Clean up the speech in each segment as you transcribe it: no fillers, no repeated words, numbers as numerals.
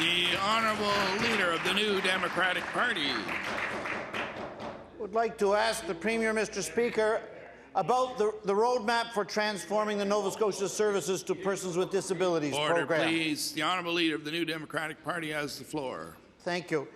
The Honourable Leader of the New Democratic Party. Would like to ask the Premier, Mr. Speaker, about the roadmap for transforming the Nova Scotia Services to Persons with Disabilities Order, program. please. The Honourable Leader of the New Democratic Party has the floor. Thank you.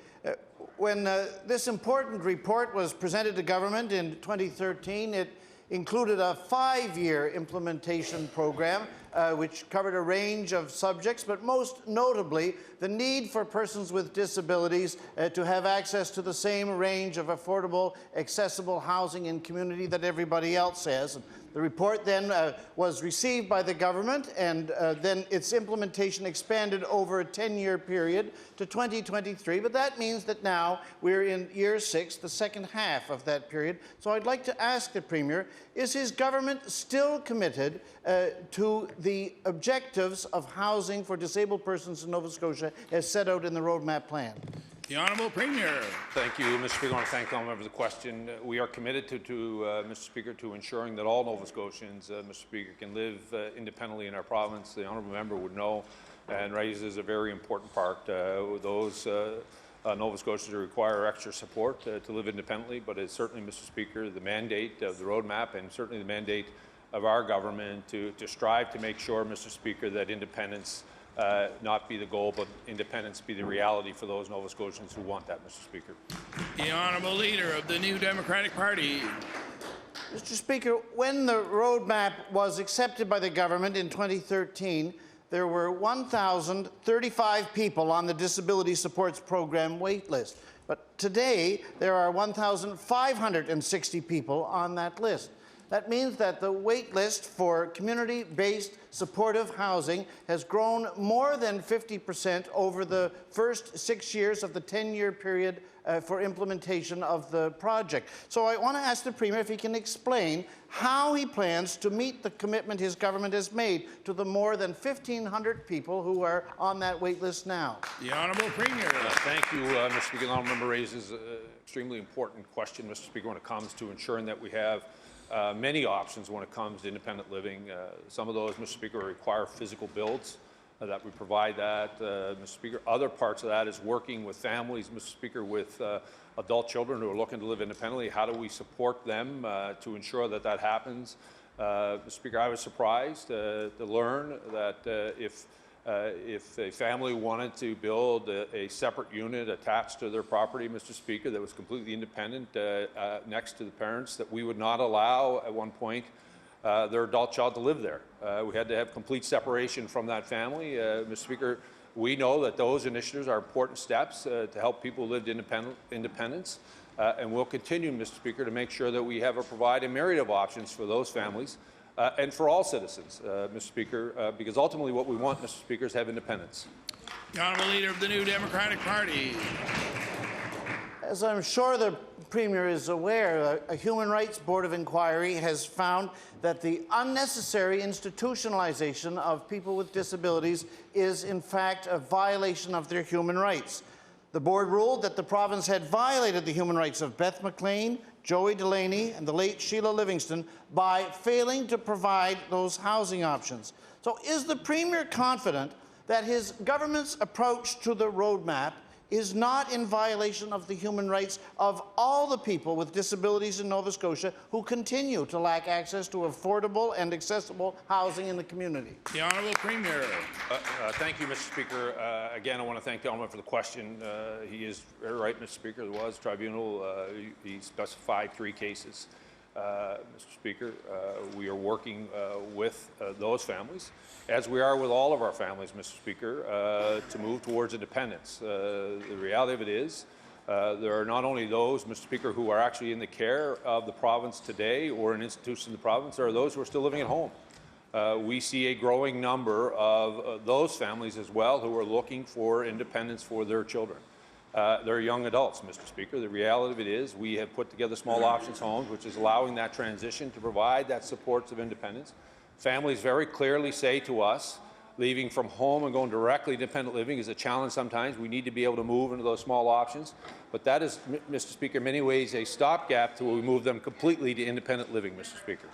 When this important report was presented to government in 2013, it included a 5-year implementation program which covered a range of subjects, but most notably the need for persons with disabilities to have access to the same range of affordable, accessible housing and community that everybody else has. The report then was received by the government, and then its implementation expanded over a 10-year period to 2023. But that means that now we're in year 6, the second half of that period. So I'd like to ask the Premier, is his government still committed to the objectives of housing for disabled persons in Nova Scotia as set out in the roadmap plan? The Honourable Premier. Thank you, Mr. Speaker. I want to thank all members for the question. We are committed Mr. Speaker, to ensuring that all Nova Scotians, Mr. Speaker, can live independently in our province. The Honourable Member would know and raises a very important part. Those Nova Scotians require extra support to live independently, but it's certainly, Mr. Speaker, the mandate of the roadmap and certainly the mandate of our government to strive to make sure, Mr. Speaker, that independence not be the goal, but independence be the reality for those Nova Scotians who want that, Mr. Speaker. The Honourable Leader of the New Democratic Party. Mr. Speaker, when the roadmap was accepted by the government in 2013, there were 1,035 people on the Disability Supports Program waitlist. But today, there are 1,560 people on that list. That means that the wait list for community-based supportive housing has grown more than 50% over the first 6 years of the 10-year period for implementation of the project. So I want to ask the Premier if he can explain how he plans to meet the commitment his government has made to the more than 1,500 people who are on that wait list now. The Honourable Premier. Thank you, Mr. Speaker. The Honourable Member raises an extremely important question, Mr. Speaker, when it comes to ensuring that we have many options when it comes to independent living. Some of those, Mr. Speaker, require physical builds, that we provide that, Mr. Speaker. Other parts of that is working with families, Mr. Speaker, with adult children who are looking to live independently. How do we support them to ensure that that happens? Mr. Speaker, I was surprised to learn that if a family wanted to build a separate unit attached to their property, Mr. Speaker, that was completely independent next to the parents, that we would not allow at one point their adult child to live there. We had to have complete separation from that family. Mr. Speaker, we know that those initiatives are important steps to help people live independence, and we'll continue, Mr. Speaker, to make sure that we provide a myriad of options for those families and for all citizens, Mr. Speaker, because ultimately what we want, Mr. Speaker, is have independence. The Honourable Leader of the New Democratic Party. As I'm sure the Premier is aware, a Human Rights Board of Inquiry has found that the unnecessary institutionalization of people with disabilities is, in fact, a violation of their human rights. The board ruled that the province had violated the human rights of Beth McLean, Joey Delaney, and the late Sheila Livingston by failing to provide those housing options. So is the Premier confident that his government's approach to the roadmap is not in violation of the human rights of all the people with disabilities in Nova Scotia who continue to lack access to affordable and accessible housing in the community? The Honourable Premier. Thank you, Mr. Speaker. Again, I want to thank the Honourable for the question. He is very right, Mr. Speaker. There was a tribunal. He specified 3 cases. Mr. Speaker, we are working with those families, as we are with all of our families, Mr. Speaker, to move towards independence. The reality of it is there are not only those, Mr. Speaker, who are actually in the care of the province today or in institutions in the province, there are those who are still living at home. We see a growing number of those families as well who are looking for independence for their children. They're young adults, Mr. Speaker. The reality of it is we have put together small options homes, which is allowing that transition to provide that supports of independence. Families very clearly say to us, leaving from home and going directly to independent living is a challenge sometimes. We need to be able to move into those small options. But that is, Mr. Speaker, in many ways a stopgap till we move them completely to independent living, Mr. Speaker.